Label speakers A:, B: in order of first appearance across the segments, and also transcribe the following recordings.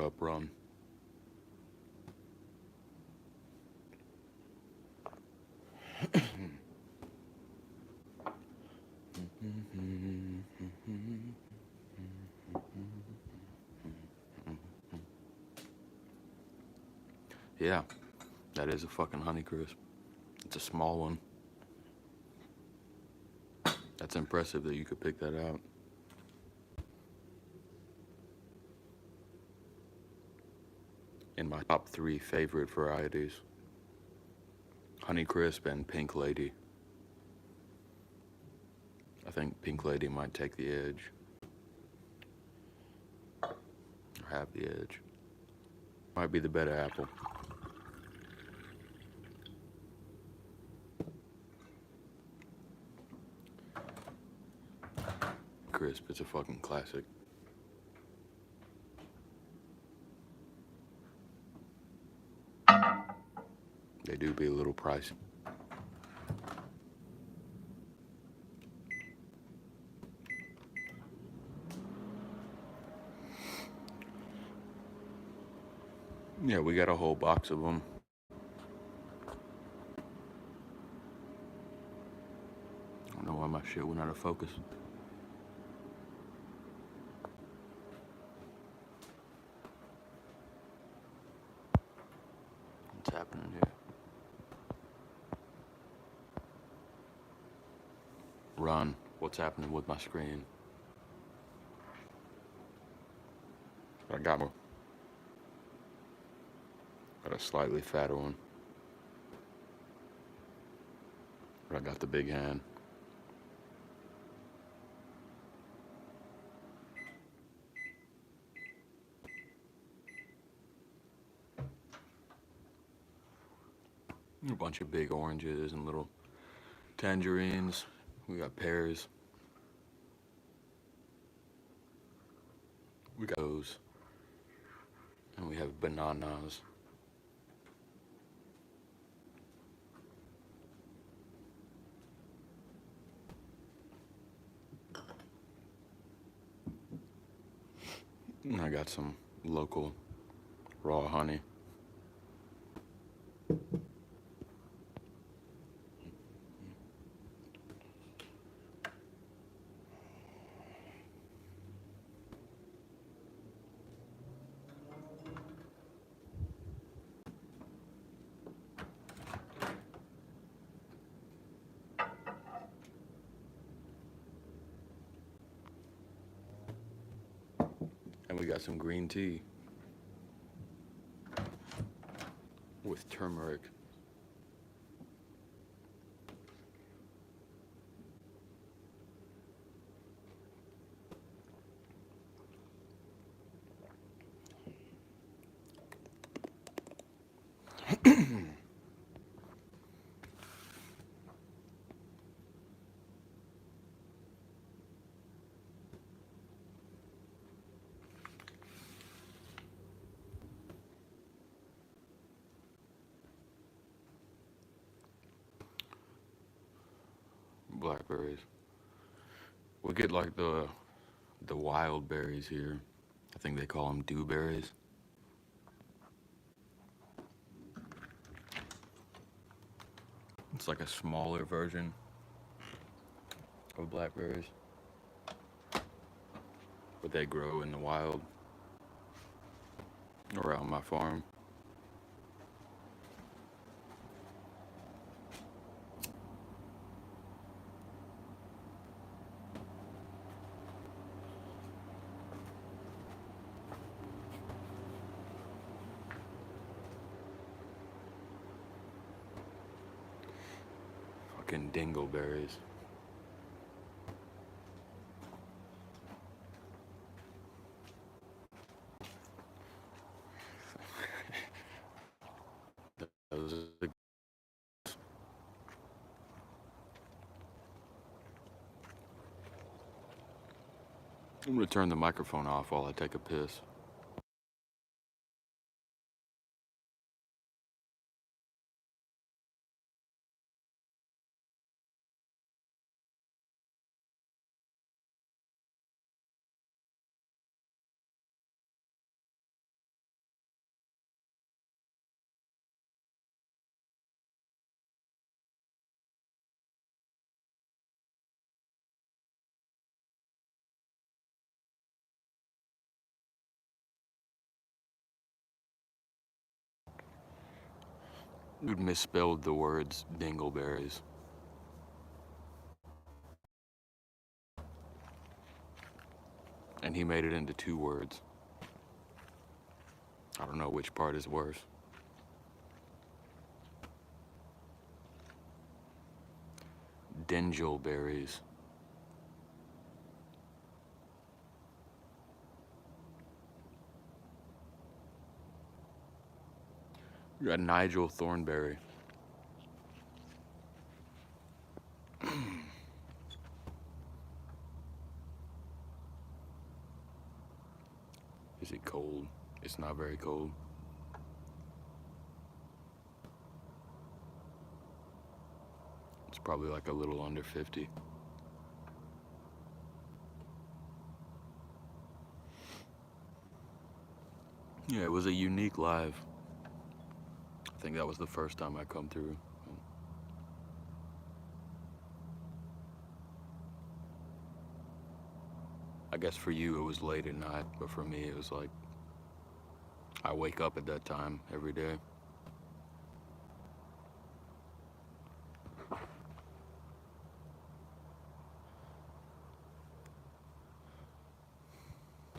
A: up run. Yeah, that is a fucking Honeycrisp. It's a small one. That's impressive that you could pick that out. In my top 3 favorite varieties, Honeycrisp and Pink Lady. I think Pink Lady might take the edge. Or have the edge. Might be the better apple. Crisp, it's a fucking classic. They do be a little pricey. Yeah, we got a whole box of them. I don't know why my shit went out of focus. What's happening here? Run. What's happening with my screen? I got more. Got a slightly fatter one. But I got the big hand. A bunch of big oranges and little tangerines. We got pears. We got those. And we have bananas. And I got some local raw honey. And we got some green tea with turmeric. Blackberries. We get like the wild berries here. I think they call them dewberries. It's like a smaller version of blackberries. But they grow in the wild around my farm. Fucking dingleberries. Those are the- I'm gonna turn the microphone off while I take a piss. Dude misspelled the words dingleberries. And he made it into 2 words. I don't know which part is worse. Dingleberries. You got Nigel Thornberry. Is it cold? It's not very cold. It's probably like a little under 50. Yeah, it was a unique live. I think that was the first time I come through. I guess for you it was late at night, but for me it was like I wake up at that time every day.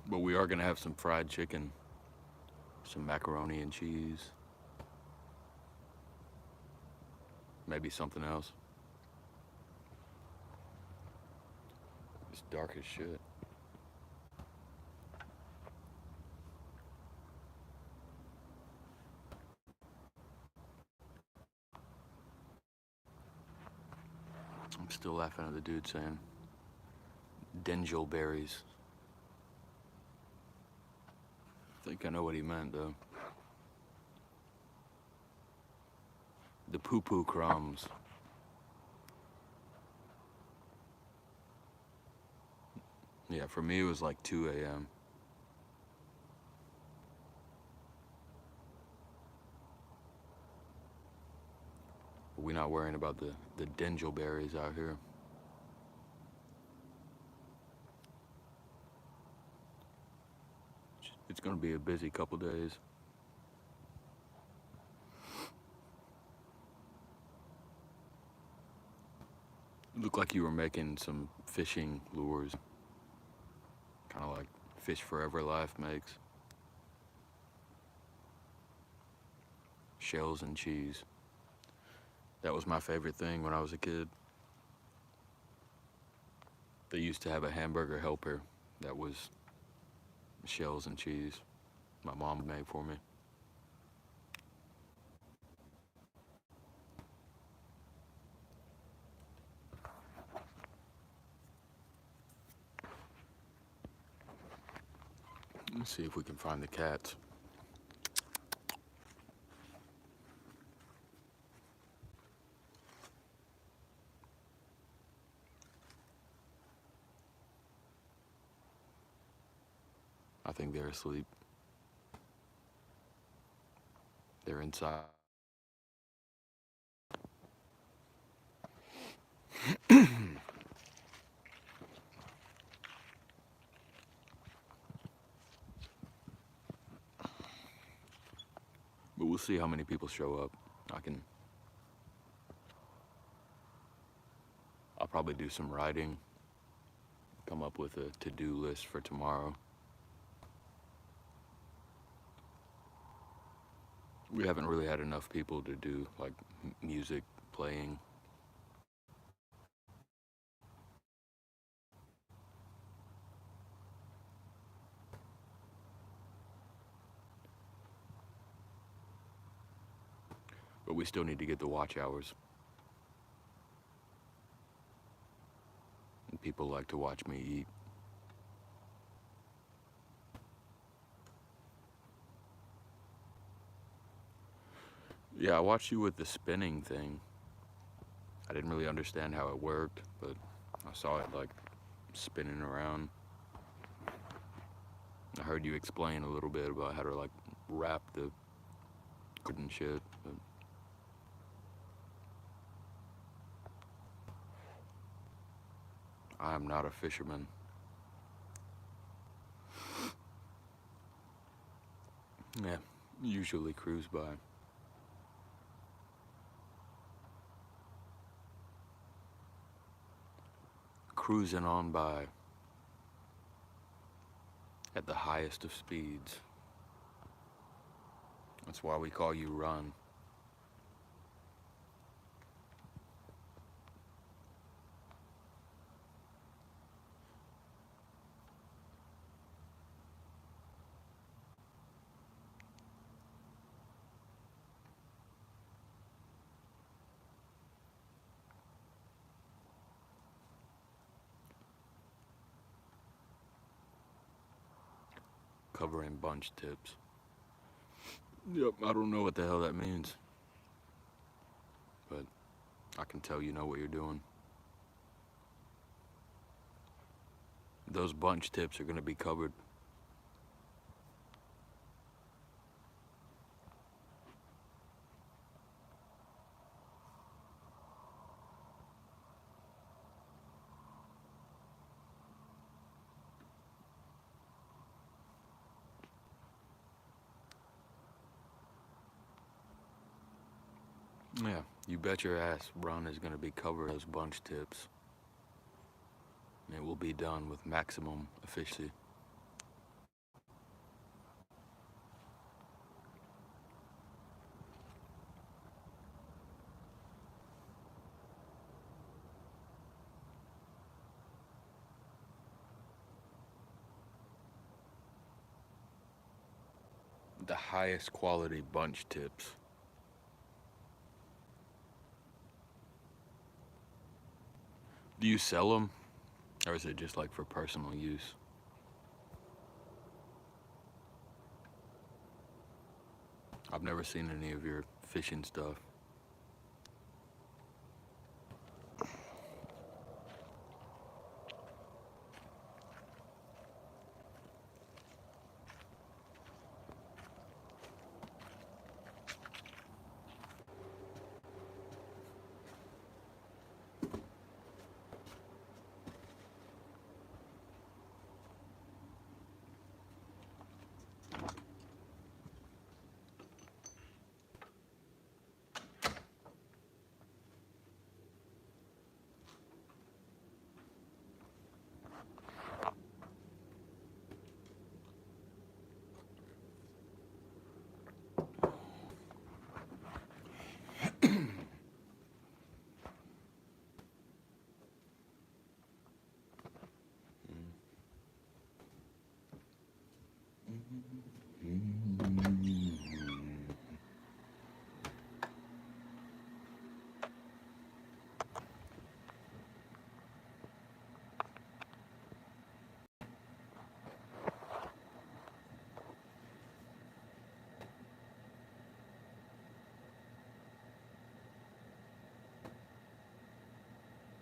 A: But we are gonna have some fried chicken, some macaroni and cheese, maybe something else. It's dark as shit. I'm still laughing at the dude saying dingleberries. I think I know what he meant though. The poo-poo crumbs. Yeah, for me it was like 2 a.m. We're not worrying about the dingleberries out here. It's gonna be a busy couple days. It looked like you were making some fishing lures. Kind of like Fish Forever Life makes. Shells and cheese. That was my favorite thing when I was a kid. They used to have a hamburger helper that was shells and cheese. My mom made for me. Let's see if we can find the cats. I think they're asleep. They're inside. But we'll see how many people show up. I'll probably do some writing, come up with a to-do list for tomorrow. We haven't really had enough people to do like music playing. But we still need to get the watch hours. And people like to watch me eat. Yeah, I watched you with the spinning thing. I didn't really understand how it worked, but I saw it like spinning around. I heard you explain a little bit about how to like wrap the cord and shit. But I am not a fisherman. Yeah, usually cruise by. cruising on by at the highest of speeds. That's why we call you Run. Covering bunch tips. Yep, I don't know what the hell that means. But I can tell you know what you're doing. Those bunch tips are going to be covered. Yeah, you bet your ass Run is going to be covered as bunch tips. And it will be done with maximum efficiency. The highest quality bunch tips. Do you sell them? Or is it just like for personal use? I've never seen any of your fishing stuff.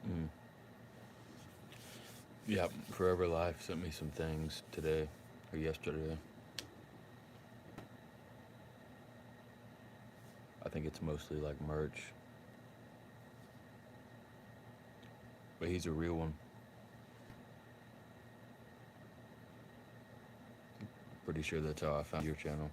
A: Mm. Yeah, Forever Life sent me some things today or yesterday. I think it's mostly like merch. But he's a real one. Pretty sure that's how I found your channel.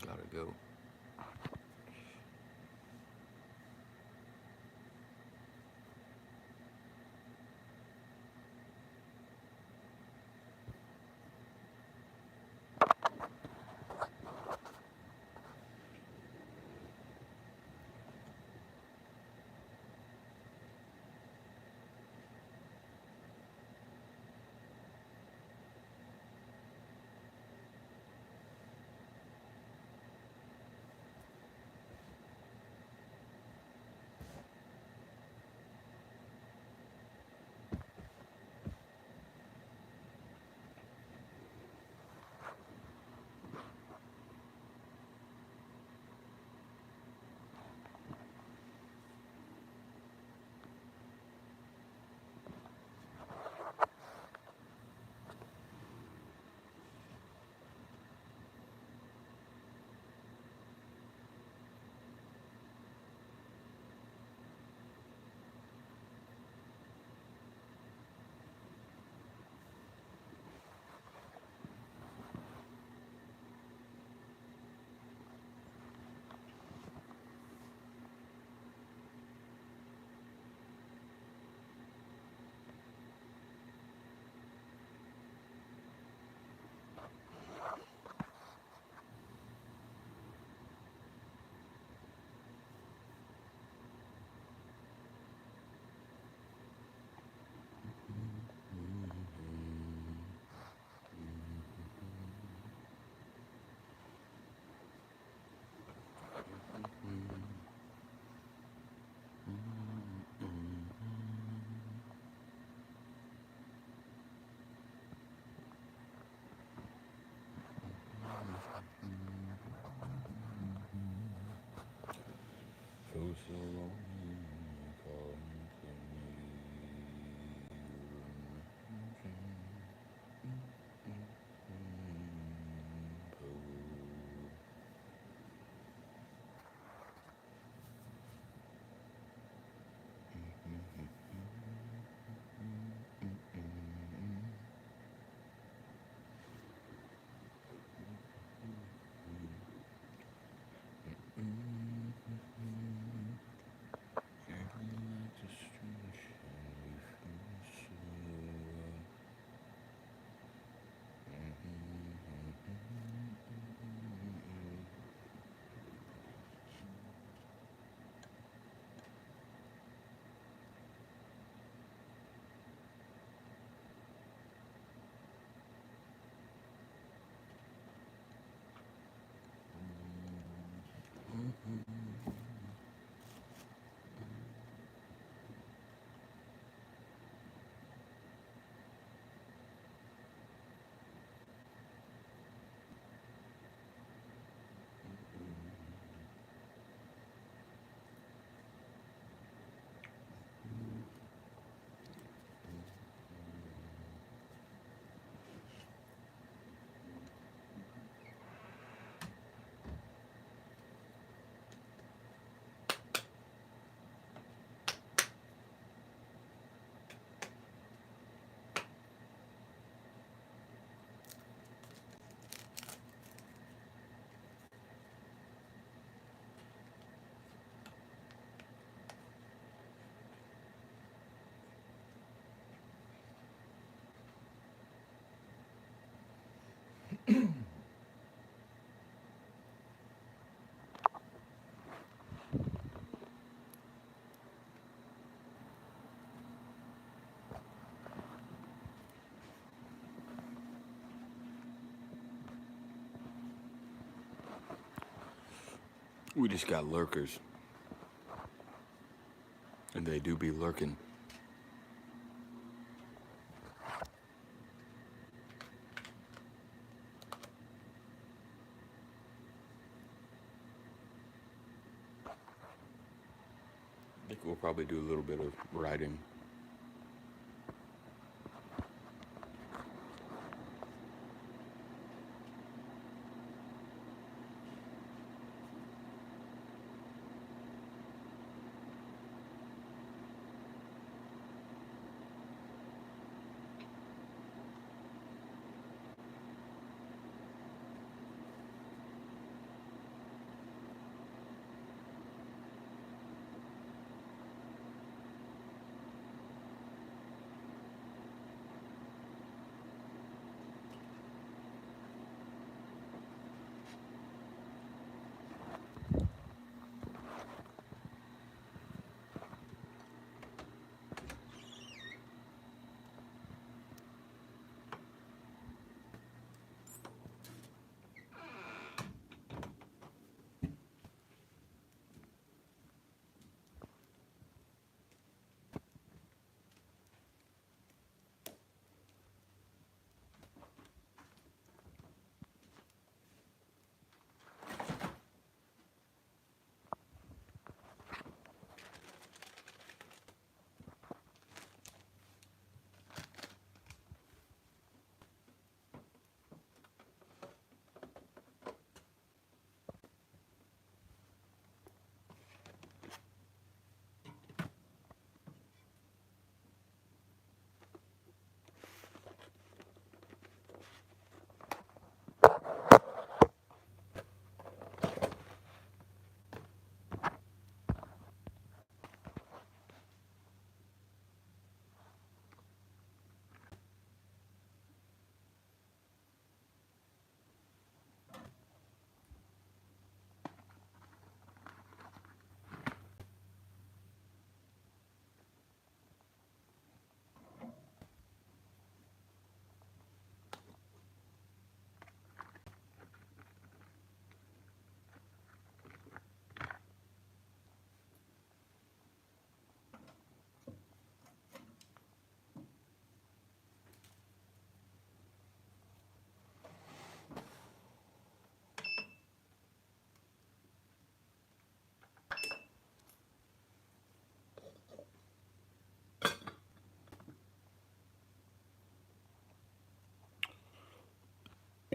A: Gotta go. so long you company. We just got lurkers, and they do be lurking. I think we'll probably do a little bit of writing.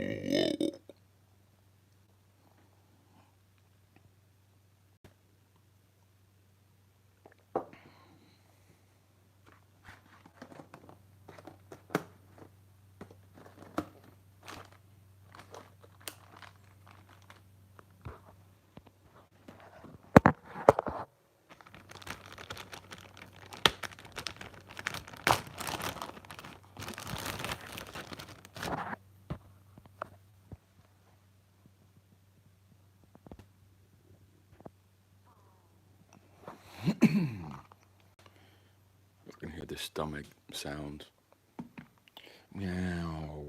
A: I can hear the stomach sounds. Meow.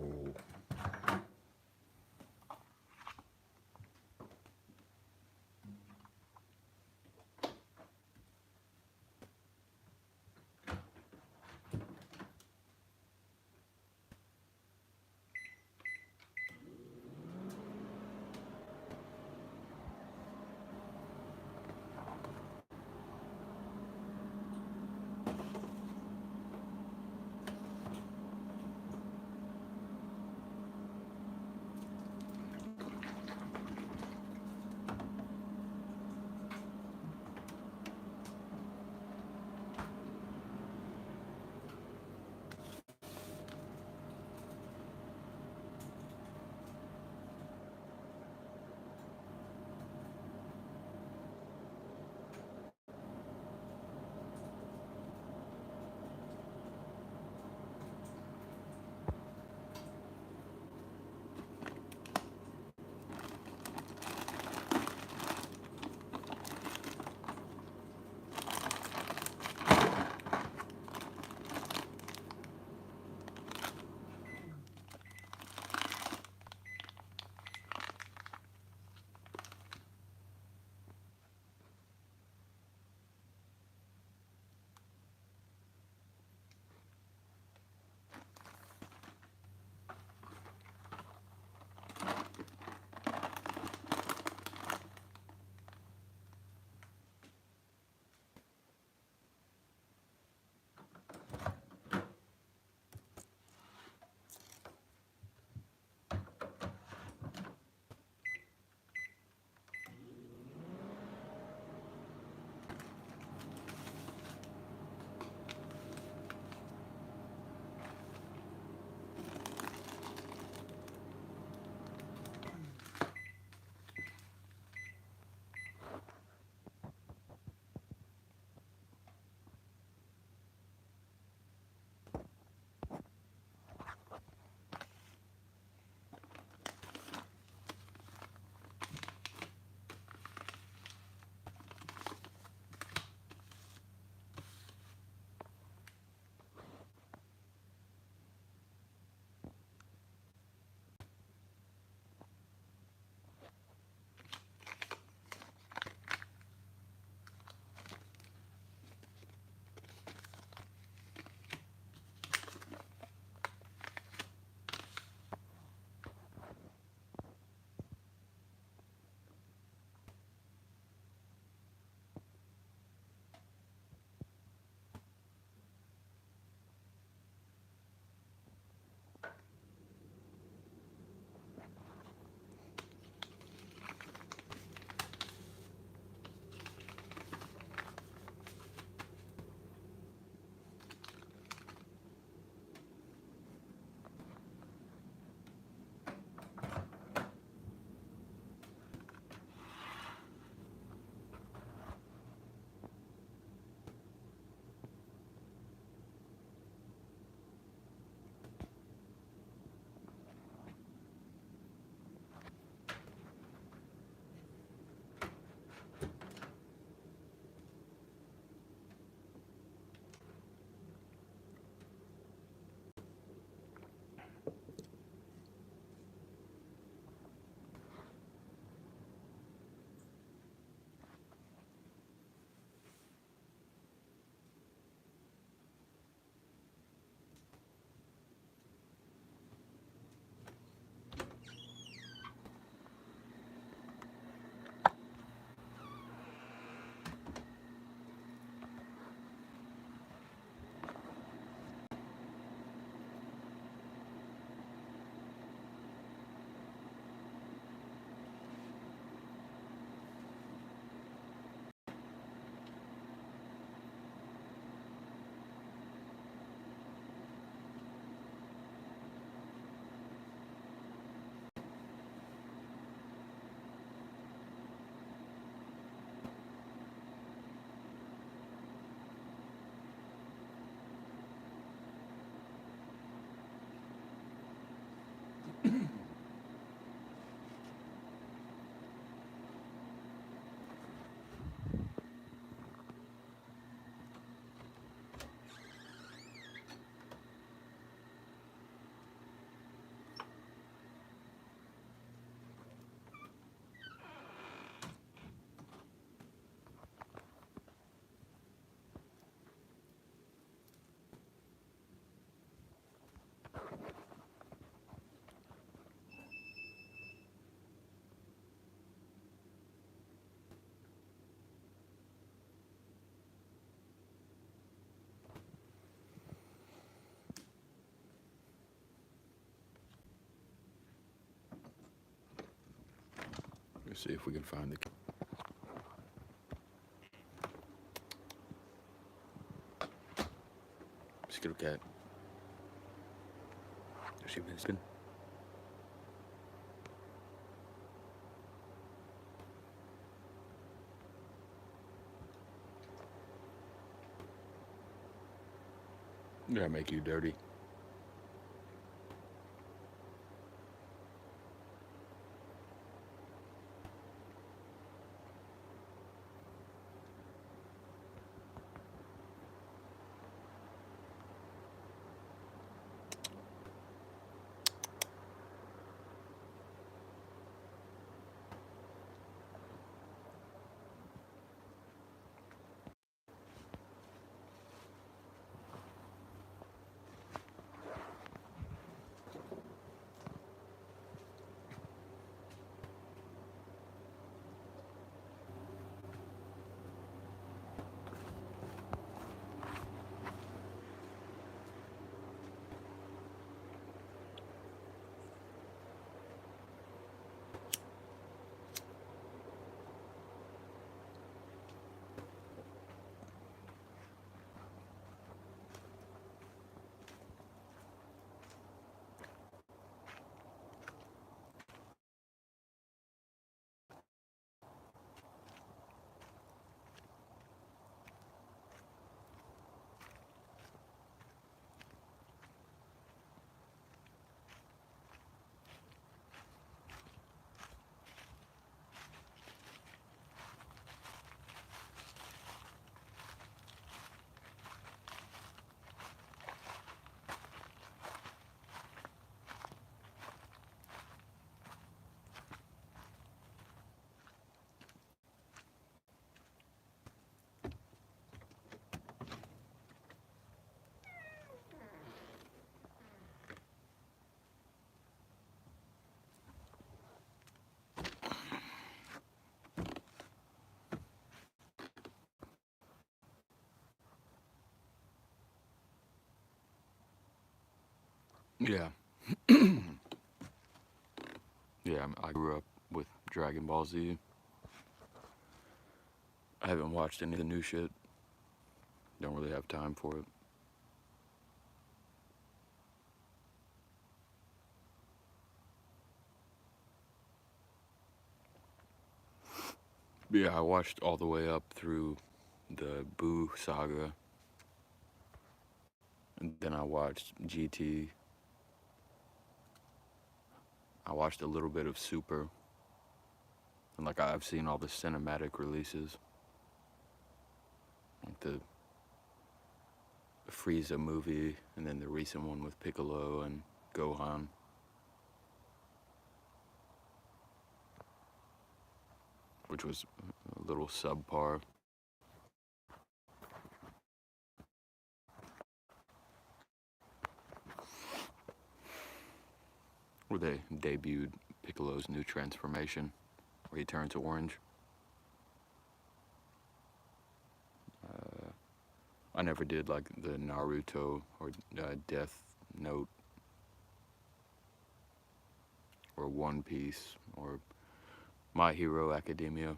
A: Let's see if we can find the Skittle cat. Has she been spin? Did I make you dirty? Yeah. Yeah, I grew up with Dragon Ball Z. I haven't watched any of the new shit. Don't really have time for it. But yeah, I watched all the way up through the Boo saga. And then I watched GT. I watched a little bit of Super. And like I've seen all the cinematic releases. Like the Frieza movie, and then the recent one with Piccolo and Gohan. Which was a little subpar. Where they debuted Piccolo's new transformation, where he turns orange. I never did like the Naruto or Death Note or One Piece or My Hero Academia.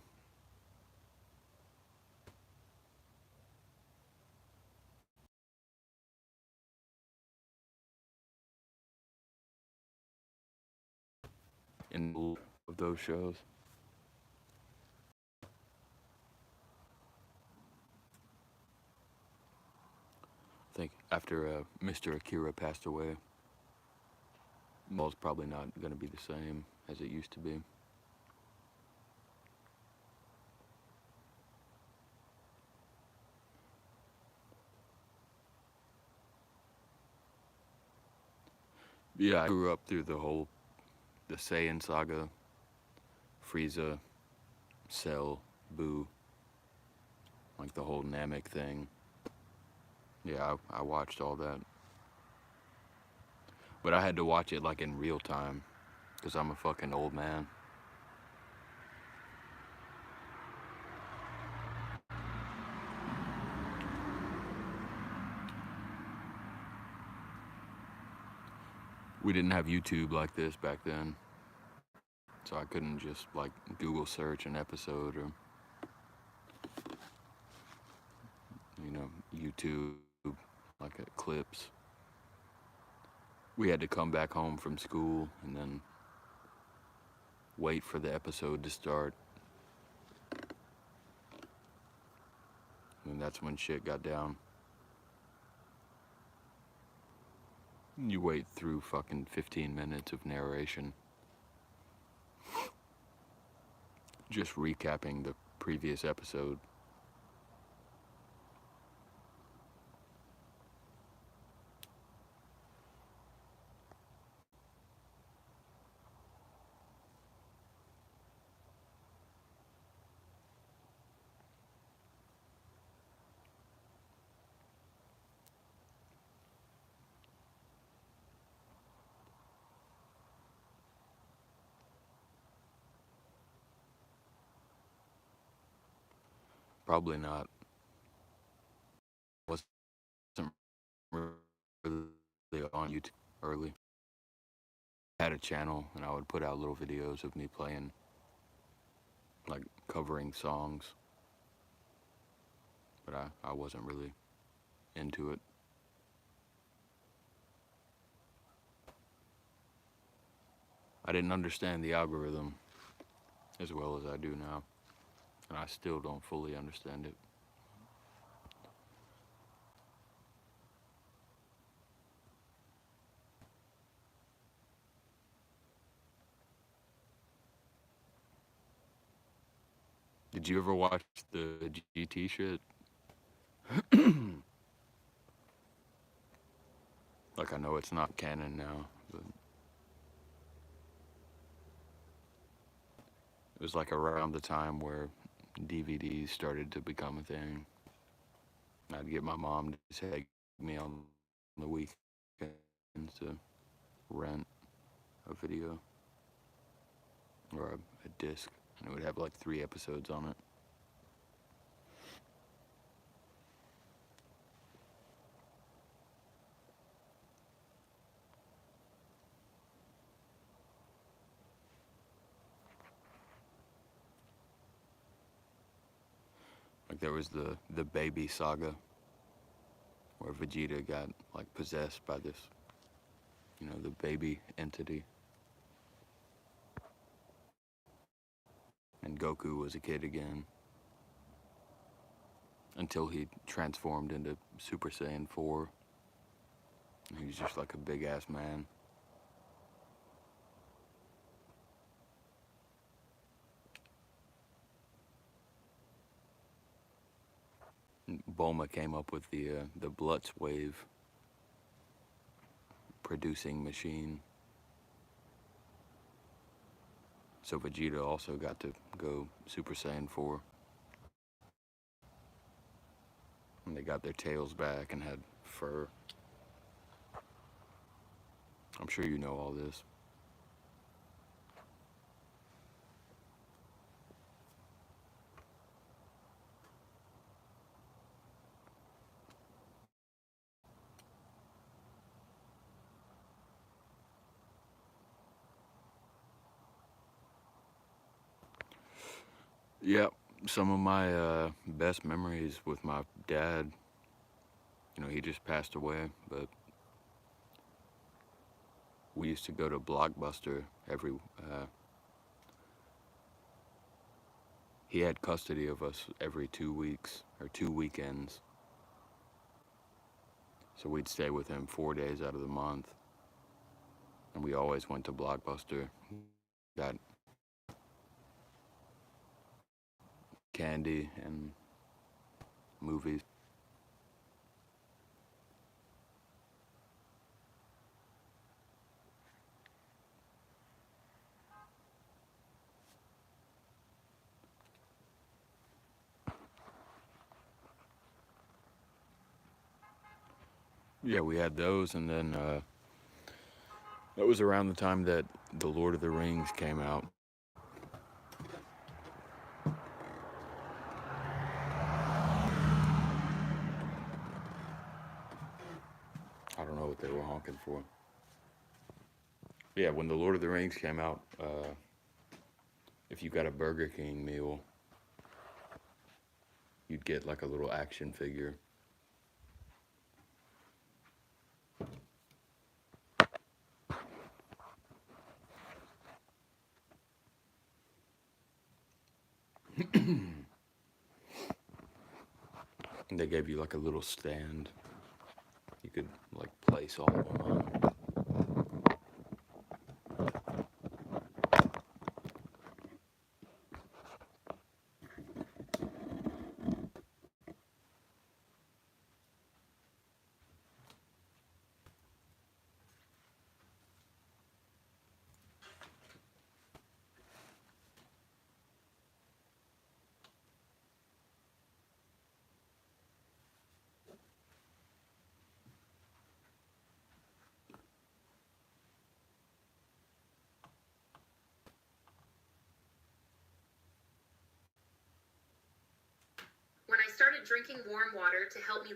A: In all of those shows. I think after Mr. Akira passed away, Ball's probably not going to be the same as it used to be. Yeah, I grew up through the Saiyan saga, Frieza, Cell, Boo, like the whole Namek thing. Yeah, I watched all that. But I had to watch it like in real time, because I'm a fucking old man. We didn't have YouTube like this back then. So I couldn't just like Google search an episode or, YouTube, like at clips. We had to come back home from school and then wait for the episode to start. And that's when shit got down. You wait through fucking 15 minutes of narration, just recapping the previous episode. Probably not. Wasn't really on YouTube early. I had a channel and I would put out little videos of me playing, like covering songs. But I wasn't really into it. I didn't understand the algorithm as well as I do now. And I still don't fully understand it. Did you ever watch the GT shit? Like, I know it's not canon now, but it was like around the time where DVDs started to become a thing. I'd get my mom to take me on the weekends to rent a video or a disc, and it would have like 3 episodes on it. Like there was the baby saga where Vegeta got like possessed by this, the baby entity. And Goku was a kid again until he transformed into Super Saiyan 4. And he was just like a big ass man. Bulma came up with the Blutz wave producing machine. So Vegeta also got to go Super Saiyan 4. And they got their tails back and had fur. I'm sure you know all this. Yep, some of my best memories with my dad, he just passed away, but we used to go to Blockbuster he had custody of us every 2 weeks, or 2 weekends. So we'd stay with him 4 days out of the month. And we always went to Blockbuster, got candy and movies. Yeah, we had those, and then that was around the time that The Lord of the Rings came out. I don't know what they were honking for. Yeah, when The Lord of the Rings came out, if you got a Burger King meal, you'd get like a little action figure. And they gave you like a little stand. You could like place all of them on.
B: When I started drinking warm water to help me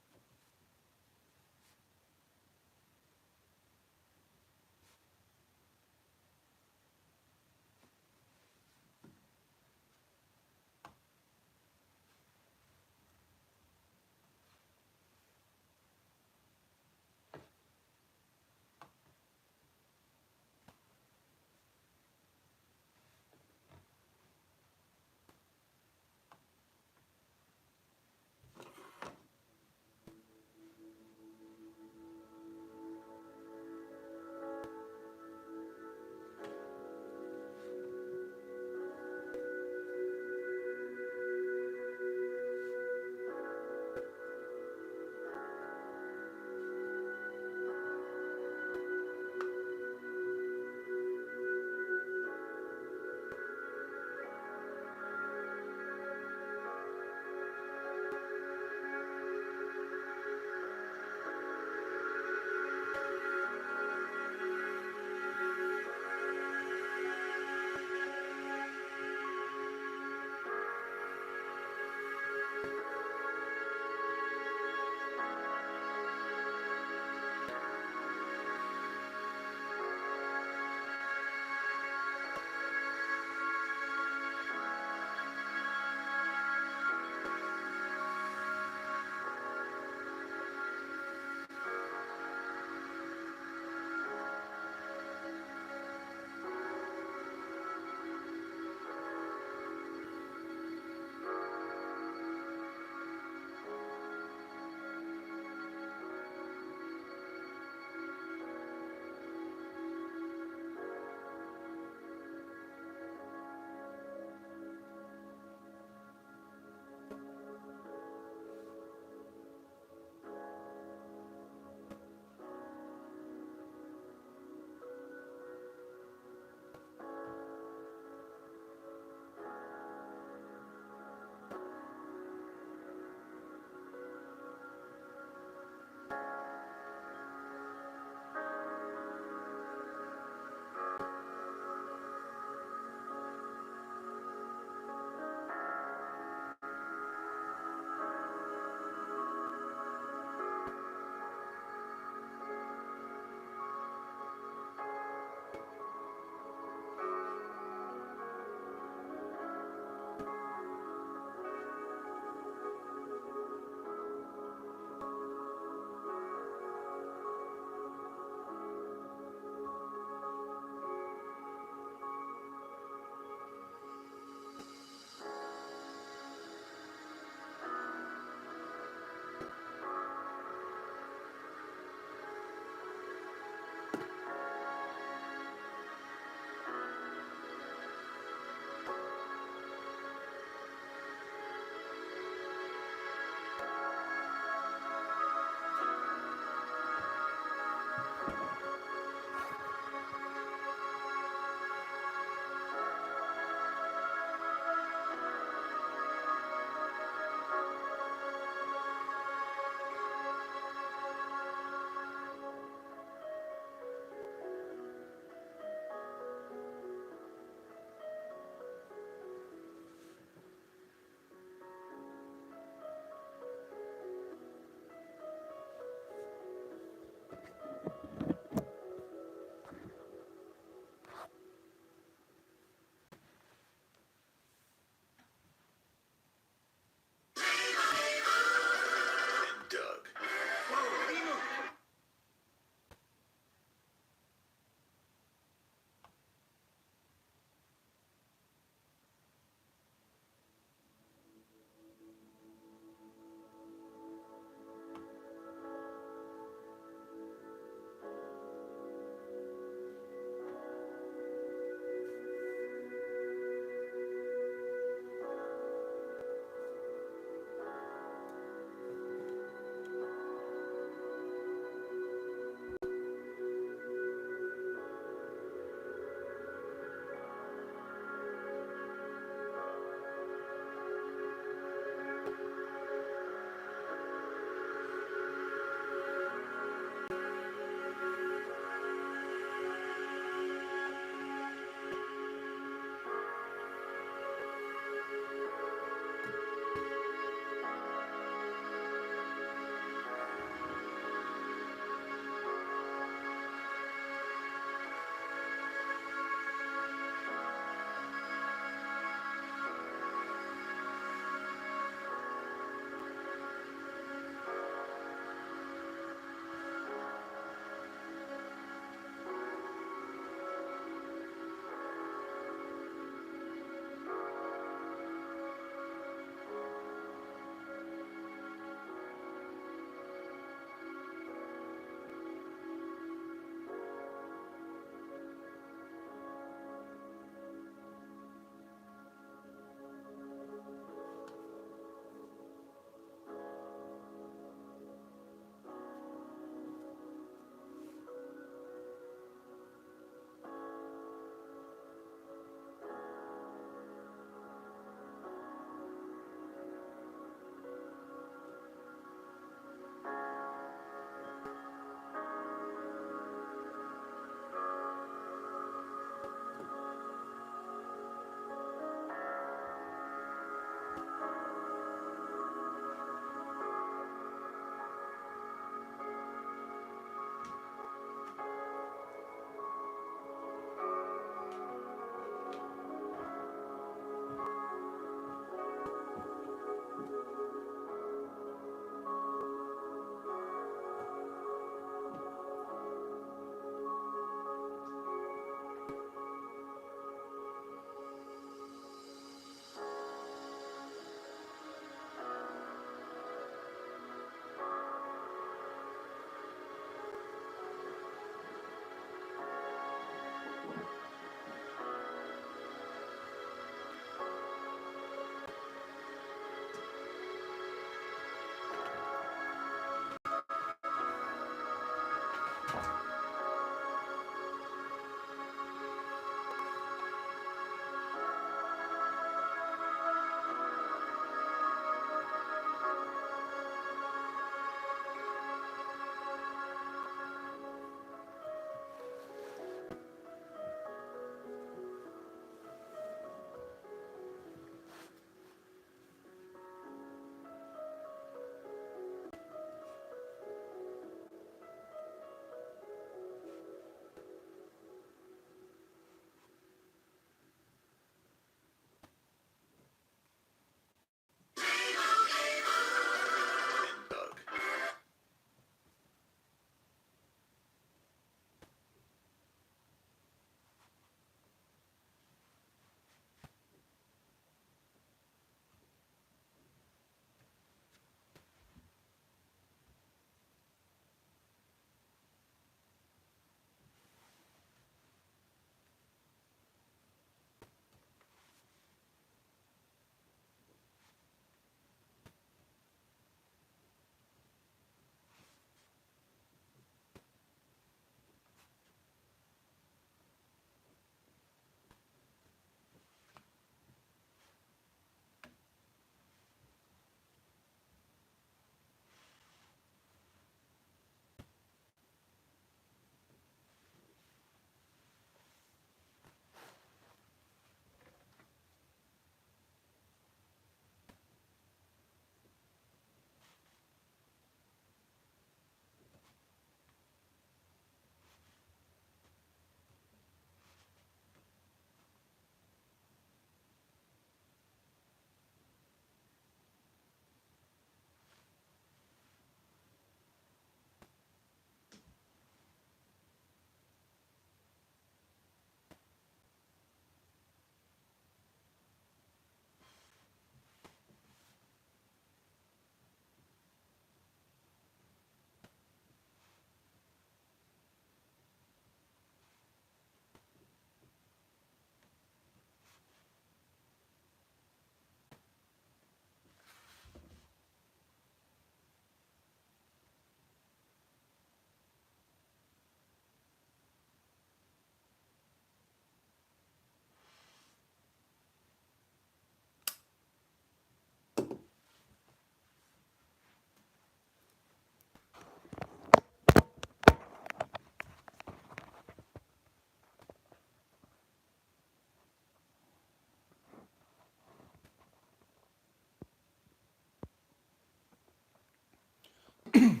A: We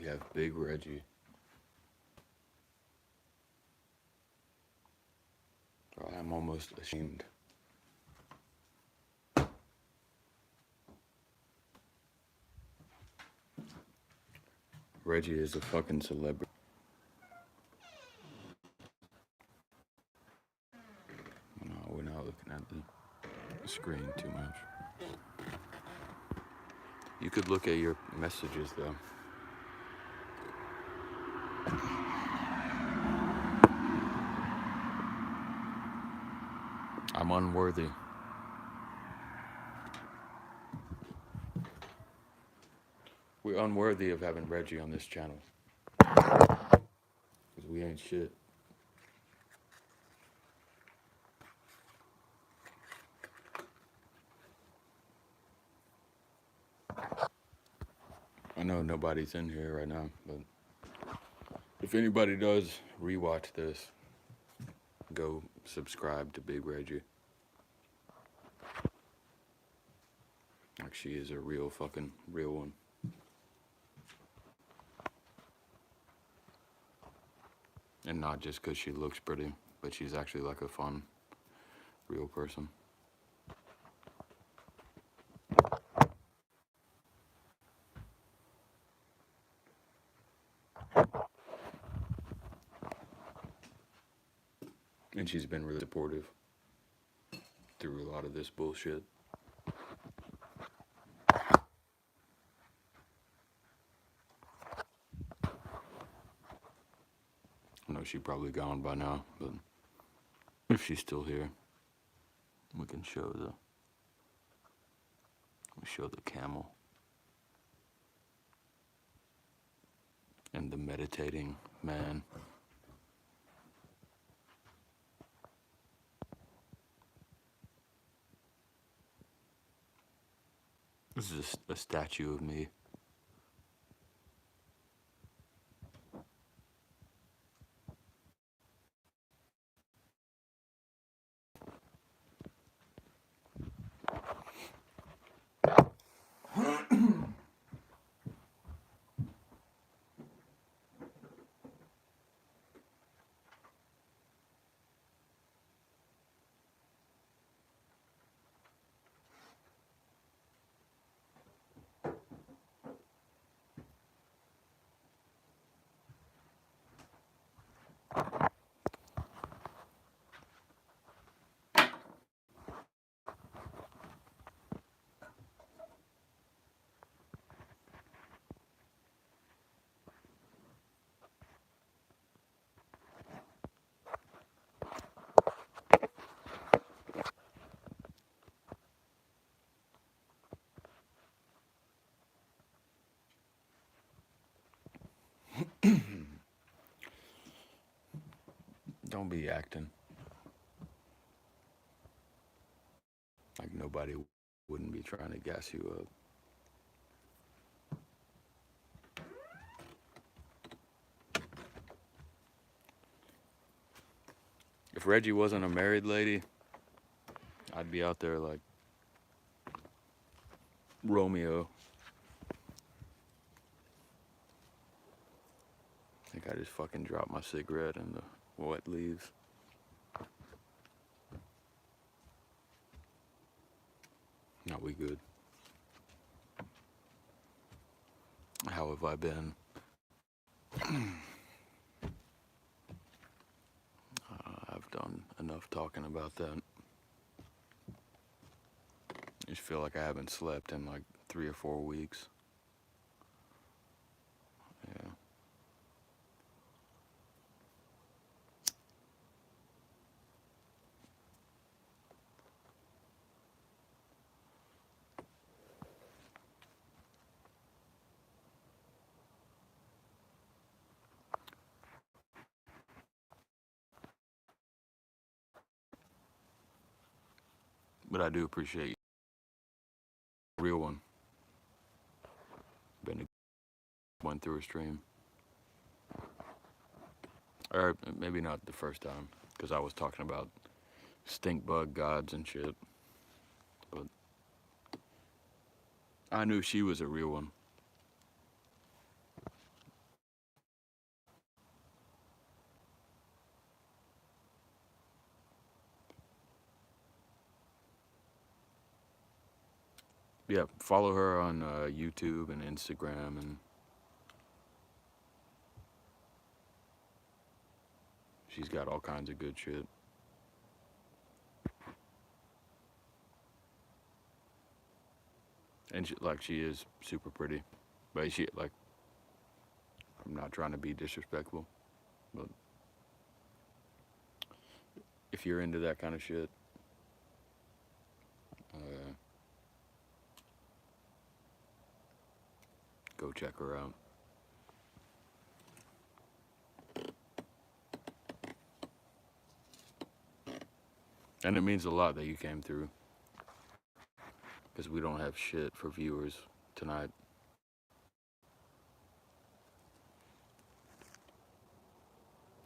A: have Big Reggie. I'm almost ashamed. Reggie is a fucking celebrity. No, we're not looking at the screen too much. You could look at your messages though. I'm unworthy. We're unworthy of having Reggie on this channel. Because we ain't shit. I know nobody's in here right now, but if anybody does rewatch this, go subscribe to Big Reggie. Like, she is a real fucking real one. And not just because she looks pretty, but she's actually like a fun, real person. And she's been really supportive through a lot of this bullshit. I know she's probably gone by now, but if she's still here, we can show the camel and the meditating man. This is a statue of me. Don't be acting like nobody wouldn't be trying to gas you up. If Reggie wasn't a married lady, I'd be out there like Romeo. I think I just fucking dropped my cigarette in the wet leaves. No, we good. How have I been? I've done enough talking about that. I just feel like I haven't slept in like 3 or 4 weeks. Yeah. But I do appreciate you. Real one. Went through a stream. Or maybe not the first time, because I was talking about stink bug gods and shit. But I knew she was a real one. Yeah, follow her on YouTube and Instagram, and she's got all kinds of good shit. And she is super pretty, but she like, I'm not trying to be disrespectful, but if you're into that kind of shit, uh, go check her out. And it means a lot that you came through, because we don't have shit for viewers tonight.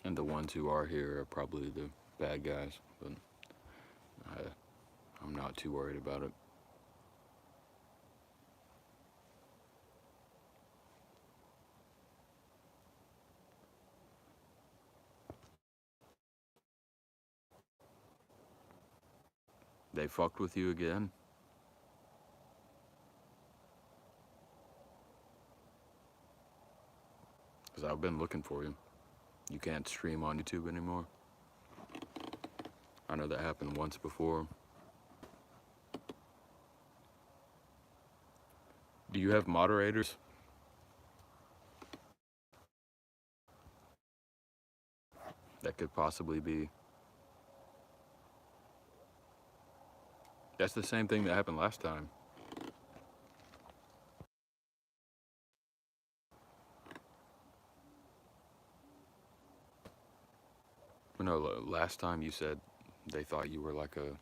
A: And the ones who are here are probably the bad guys, but I'm not too worried about it. They fucked with you again? Because I've been looking for you. You can't stream on YouTube anymore. I know that happened once before. Do you have moderators? That could possibly be. That's the same thing that happened last time. No, last time you said they thought you were like a.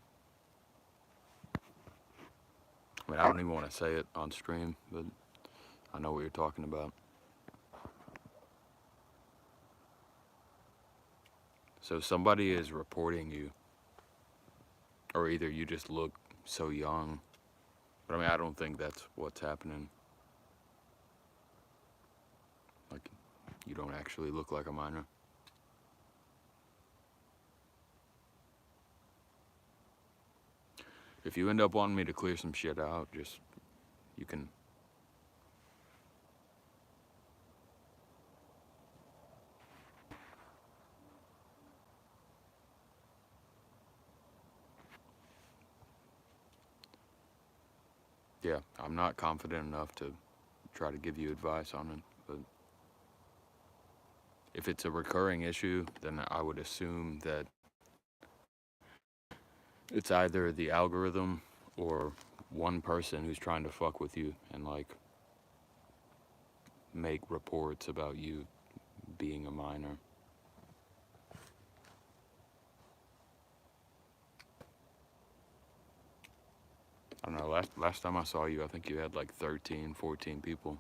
A: I mean, I don't even want to say it on stream, but I know what you're talking about. So somebody is reporting you, or either you just look so young. But I mean, I don't think that's what's happening. Like, you don't actually look like a minor. If you end up wanting me to clear some shit out, just, you can. Yeah, I'm not confident enough to try to give you advice on it, but if it's a recurring issue, then I would assume that it's either the algorithm or one person who's trying to fuck with you and like make reports about you being a minor. I don't know, last time I saw you, I think you had like 13, 14 people.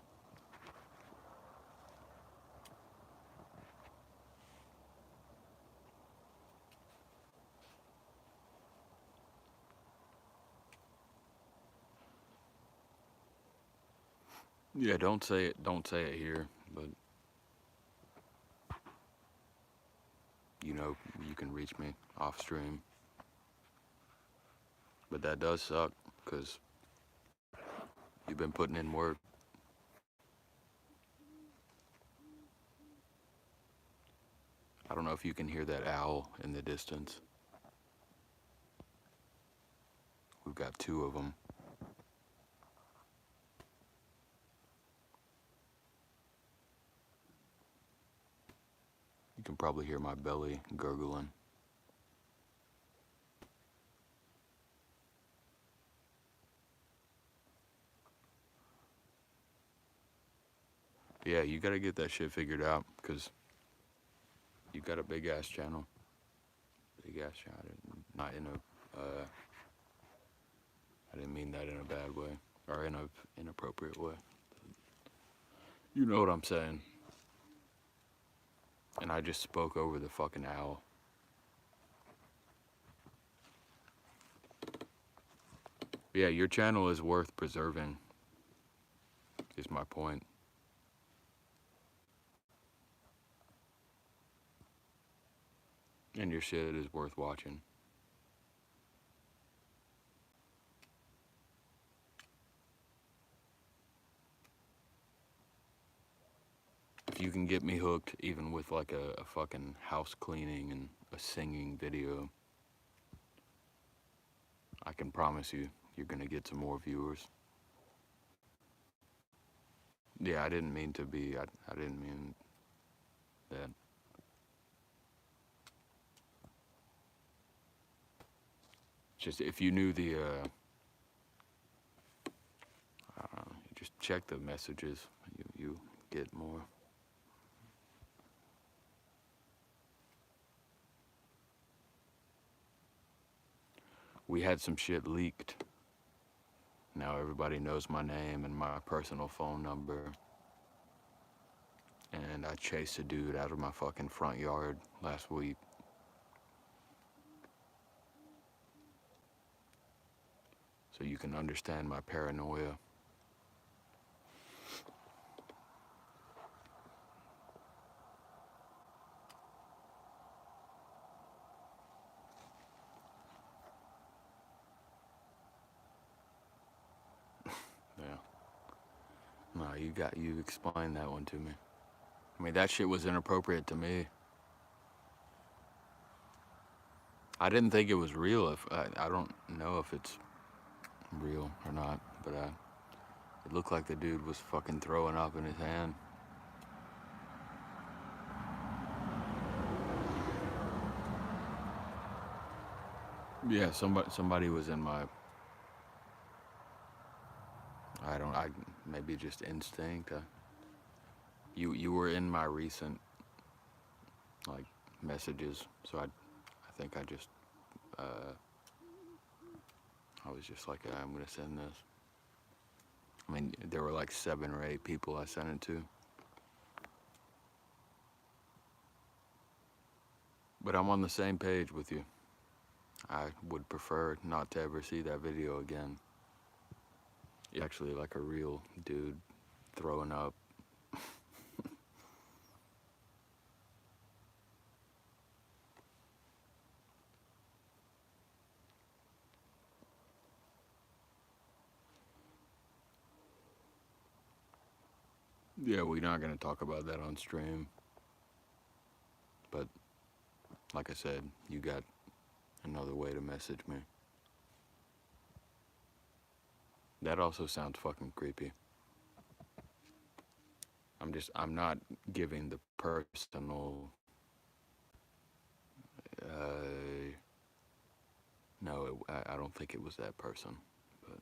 A: Yeah, don't say it here, but you know, you can reach me off stream. But that does suck, because you've been putting in work. I don't know if you can hear that owl in the distance. We've got two of them. You can probably hear my belly gurgling. Yeah, you gotta get that shit figured out, because you got a big ass channel. Big ass channel. Not in a, I didn't mean that in a bad way, or in a inappropriate way. You know what I'm saying. And I just spoke over the fucking owl. Yeah, your channel is worth preserving, is my point. And your shit is worth watching. can get me hooked, even with like a fucking house cleaning and a singing video, I can promise you, you're gonna get some more viewers. Yeah, I didn't mean to be, I didn't mean that. Just if you knew the, just check the messages, you get more. We had some shit leaked. Now everybody knows my name and my personal phone number. And I chased a dude out of my fucking front yard last week. So you can understand my paranoia. Yeah. No, you explained that one to me. I mean, that shit was inappropriate to me. I didn't think it was real. If I don't know if it's real or not, but it looked like the dude was fucking throwing up in his hand. Yeah, somebody was in my. I maybe just instinct. You were in my recent like messages, so I think I just I was just like, I'm gonna send this. I mean, there were like 7 or 8 people I sent it to. But I'm on the same page with you. I would prefer not to ever see that video again. It's actually like a real dude throwing up. Yeah, we're not gonna talk about that on stream. But like I said, you got another way to message me. That also sounds fucking creepy. I'm not giving the personal, no, I don't think it was that person, but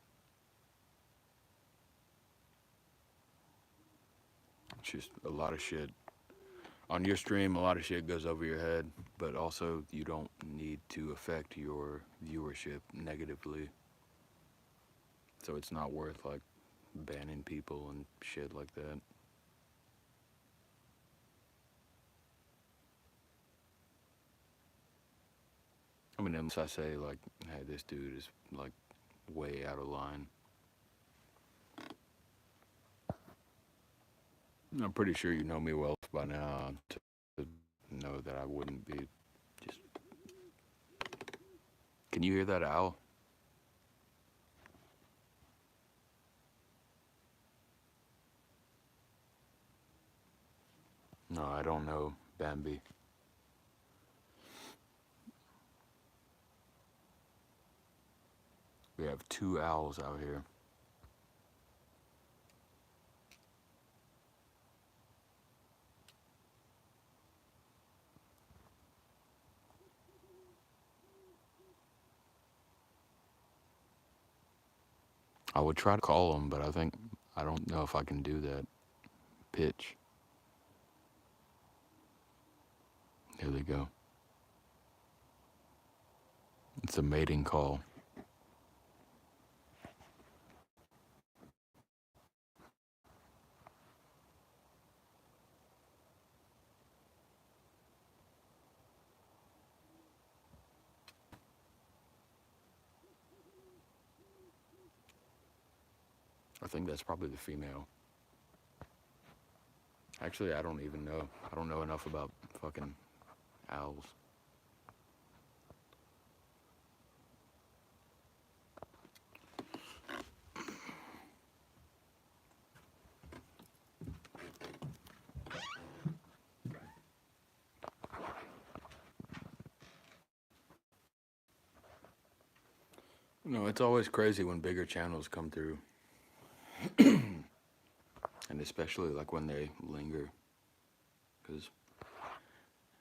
A: it's just a lot of shit. On your stream, a lot of shit goes over your head, but also you don't need to affect your viewership negatively. So it's not worth like banning people and shit like that. I mean, unless I say like, hey, this dude is like way out of line. I'm pretty sure you know me well by now to know that I wouldn't be just... Can you hear that owl? No, I don't know, Bambi. We have 2 owls out here. I would try to call them, but I don't know if I can do that pitch. Here they go. It's a mating call. I think that's probably the female. Actually, I don't even know. I don't know enough about fucking owls. No, it's always crazy when bigger channels come through. And especially like when they linger. Because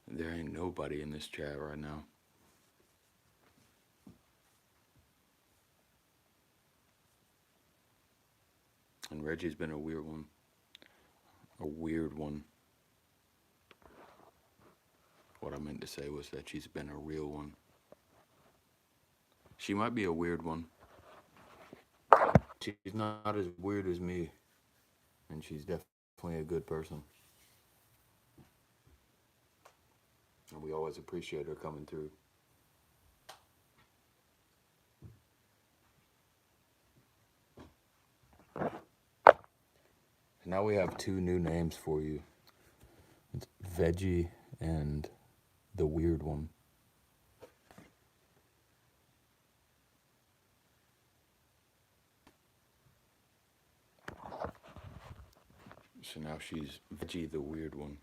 A: there ain't nobody in this chat right now. And Reggie's been a weird one. A weird one. What I meant to say was that she's been a real one. She might be a weird one. She's not as weird as me. And she's definitely a good person. And we always appreciate her coming through. Now we have two new names for you. It's Veggie and the Weird One. So now she's Veggie the Weird One.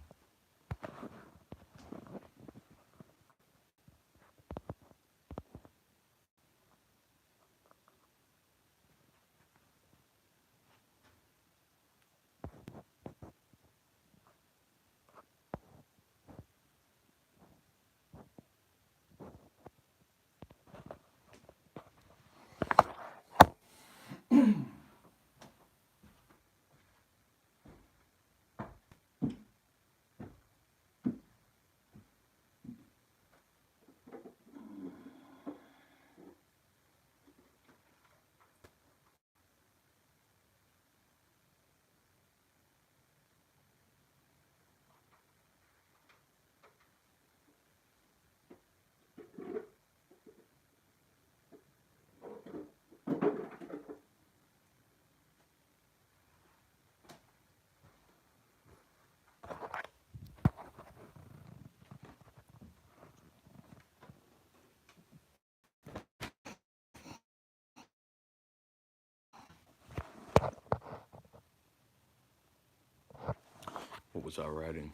A: What was I writing?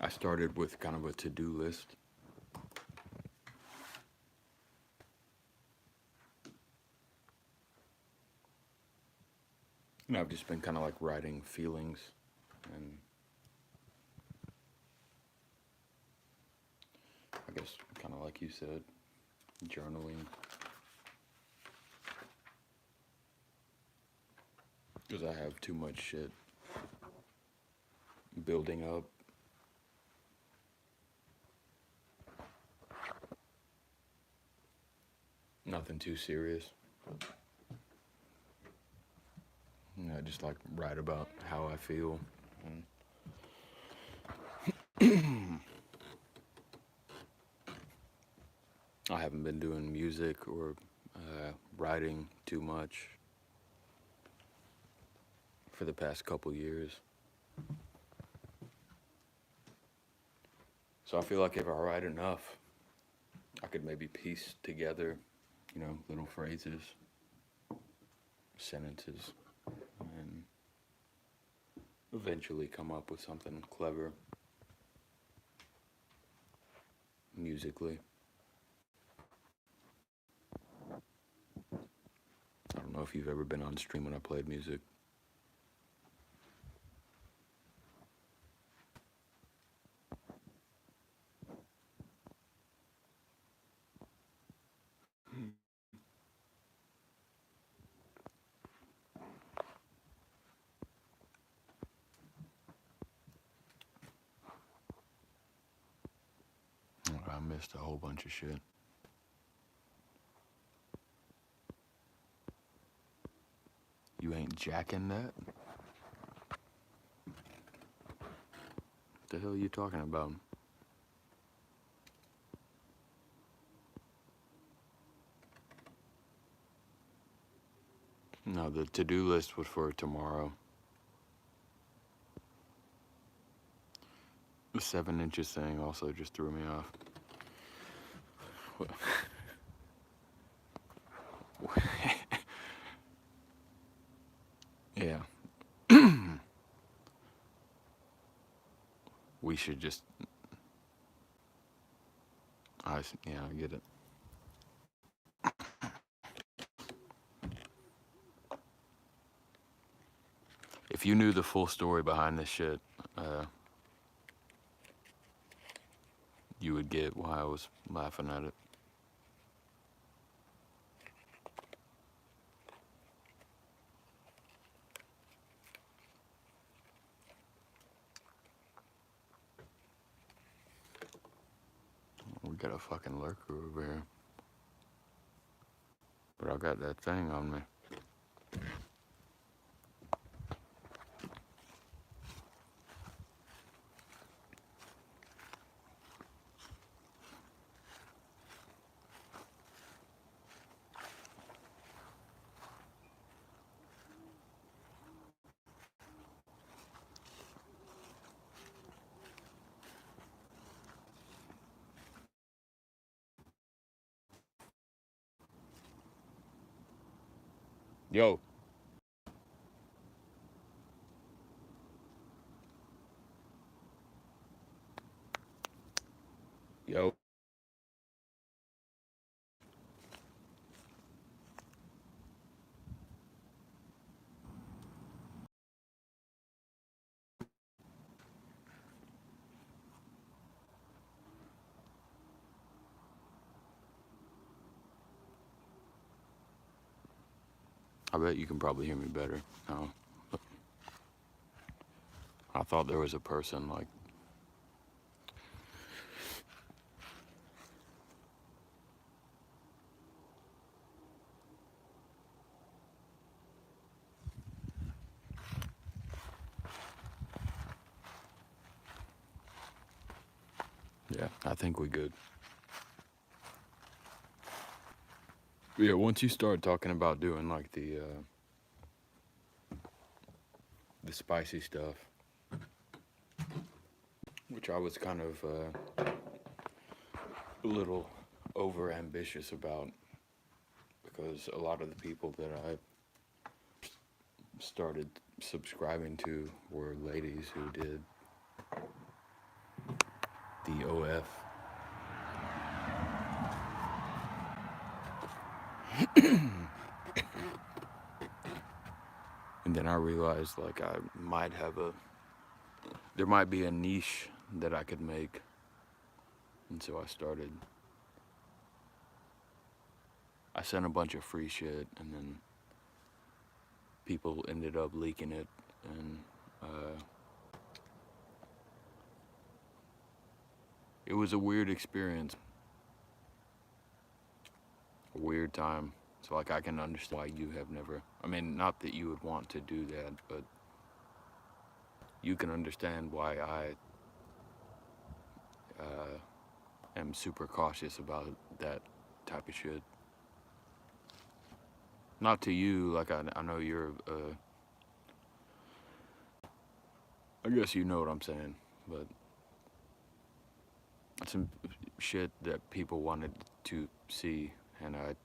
A: I started with kind of a to-do list. And I've just been kind of like writing feelings and I guess kind of like you said, journaling. Because I have too much shit building up. Nothing too serious. I just like write about how I feel. And I haven't been doing music or writing too much for the past couple years. So I feel like if I write enough, I could maybe piece together, little phrases, sentences, and eventually come up with something clever musically. I don't know if you've ever been on stream when I played music. I missed a whole bunch of shit. You ain't jacking that? What the hell are you talking about? No, the to-do list was for tomorrow. The 7 inches thing also just threw me off. Yeah. We should just... Yeah, I get it. If you knew the full story behind this shit, you would get why I was laughing at it. We got a fucking lurker over here. But I got that thing on me. Yo. Yo. I bet you can probably hear me better now. I thought there was a person like... Yeah, I think we good. Yeah, once you start talking about doing like the spicy stuff, which I was kind of a little over ambitious about, because a lot of the people that I started subscribing to were ladies who did the OF. And then I realized like I might have there might be a niche that I could make. And so I sent a bunch of free shit, and then people ended up leaking it, and it was a weird experience, a weird time. So like I can understand why you have never, I mean, not that you would want to do that, but you can understand why I am super cautious about that type of shit. Not to you, like I know you're, I guess you know what I'm saying, but some shit that people wanted to see, and I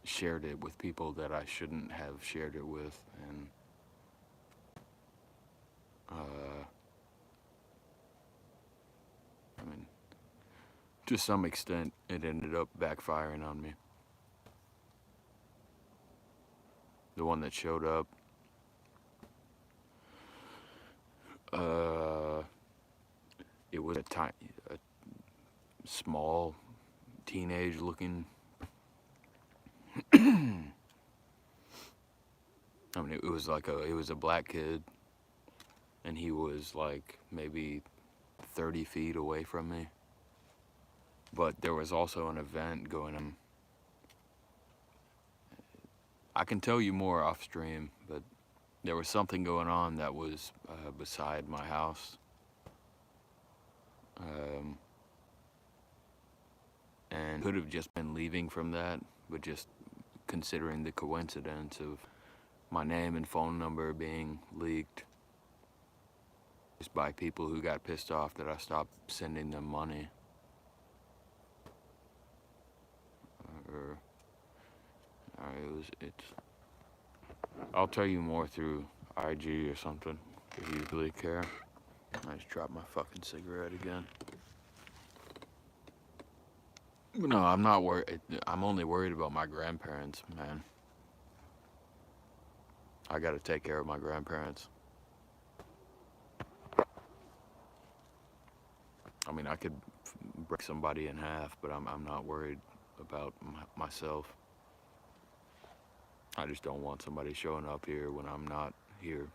A: shared it with people that I shouldn't have shared it with, and I mean, to some extent, it ended up backfiring on me. The one that showed up, it was a small, teenage-looking. I mean, it was a black kid, and he was like maybe 30 feet away from me. But there was also an event going on. I can tell you more off stream, but there was something going on that was beside my house. And could have just been leaving from that, but just considering the coincidence of my name and phone number being leaked just by people who got pissed off that I stopped sending them money. I'll tell you more through IG or something, if you really care. I just dropped my fucking cigarette again. No, I'm not worried. I'm only worried about my grandparents, man. I gotta take care of my grandparents. I mean, I could break somebody in half, but I'm not worried about myself. I just don't want somebody showing up here when I'm not here.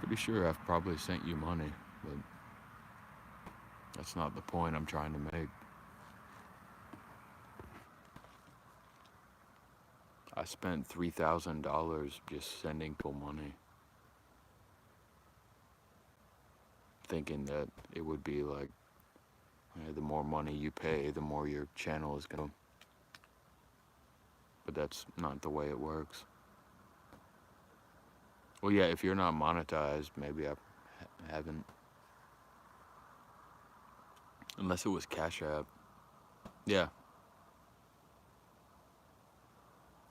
A: Pretty sure I've probably sent you money, but that's not the point I'm trying to make. I spent $3,000 just sending people money, thinking that it would be like, the more money you pay, the more your channel is gonna. But that's not the way it works. Well, yeah, if you're not monetized, maybe I haven't. Unless it was Cash App. Yeah.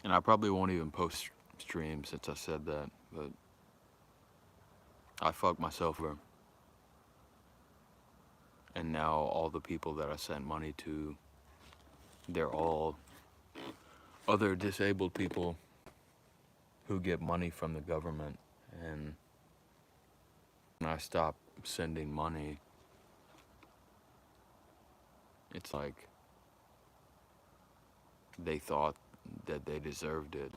A: And I probably won't even post stream since I said that, but I fucked myself over. And now all the people that I sent money to, they're all other disabled people who get money from the government. And when I stop sending money, it's like they thought that they deserved it.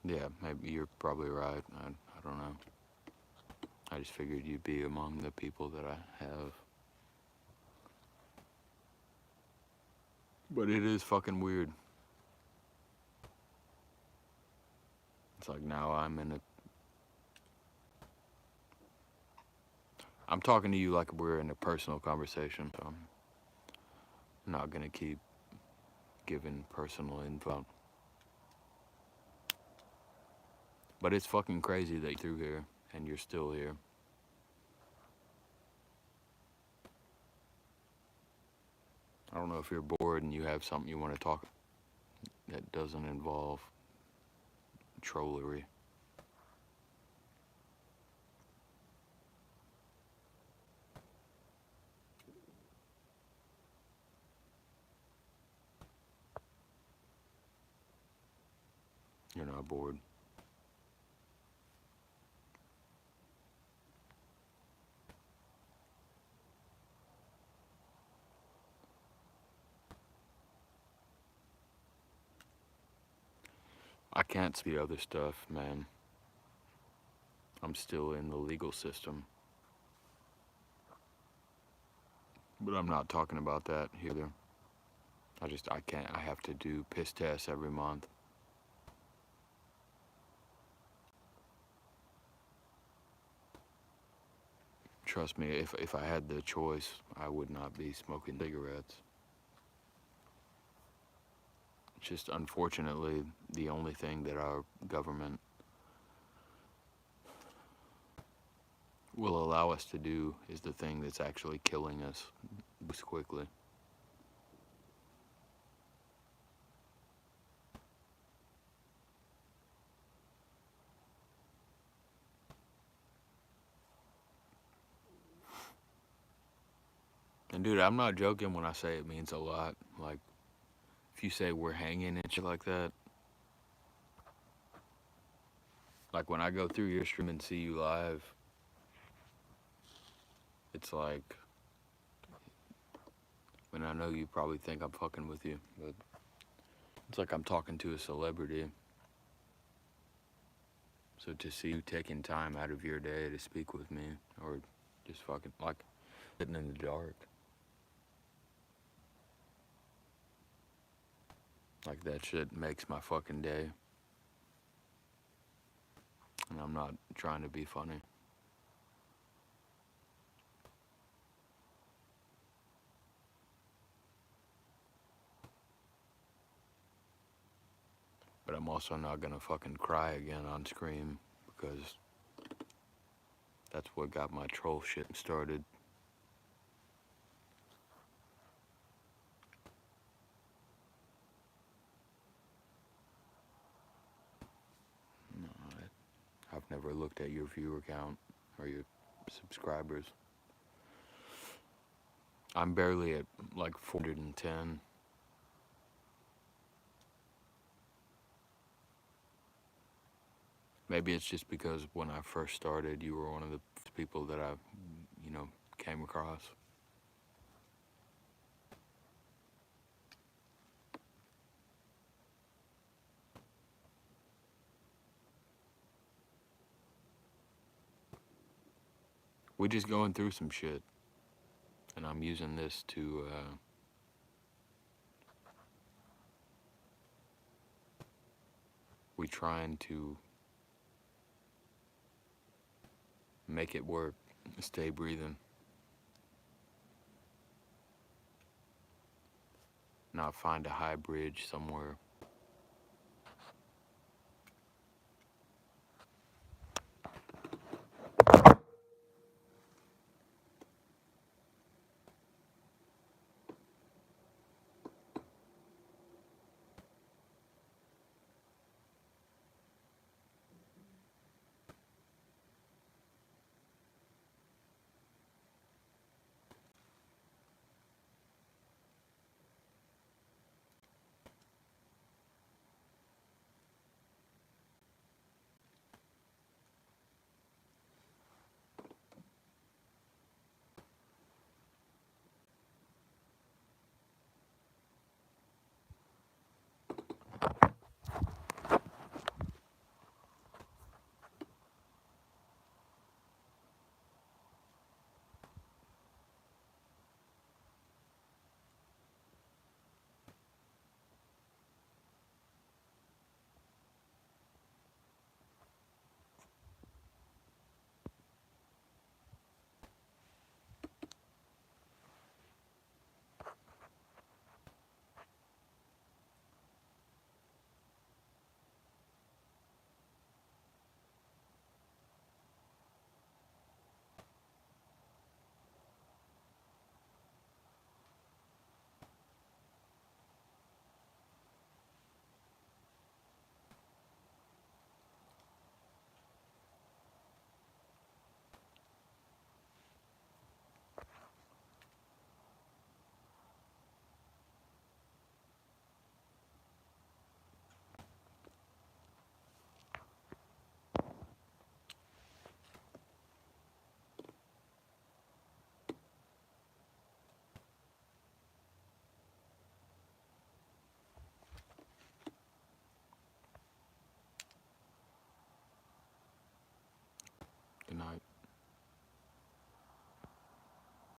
A: Yeah, maybe you're probably right. I don't know. I just figured you'd be among the people that I have. But it is fucking weird. It's like now I'm talking to you like we're in a personal conversation, so I'm not gonna keep giving personal info. But it's fucking crazy that you're through here and you're still here. I don't know if you're bored and you have something you want to talk that doesn't involve trollery. You're not bored. I can't see other stuff, man. I'm still in the legal system. But I'm not talking about that either. I can't. I have to do piss tests every month. Trust me, if I had the choice, I would not be smoking cigarettes. Just unfortunately, the only thing that our government will allow us to do is the thing that's actually killing us most quickly. And dude, I'm not joking when I say it means a lot. Like, if you say we're hanging and shit like that, like when I go through your stream and see you live, it's like, and I know you probably think I'm fucking with you, but it's like I'm talking to a celebrity. So to see you taking time out of your day to speak with me, or just fucking like sitting in the dark, like that shit makes my fucking day. And I'm not trying to be funny. But I'm also not gonna fucking cry again on Scream, because that's what got my troll shit started. No, I've never looked at your viewer count or your subscribers. I'm barely at like 410. Maybe it's just because when I first started, you were one of the people that I, came across. We're just going through some shit, and I'm using this to, we trying to make it work, stay breathing. Not find a high bridge somewhere. Good night.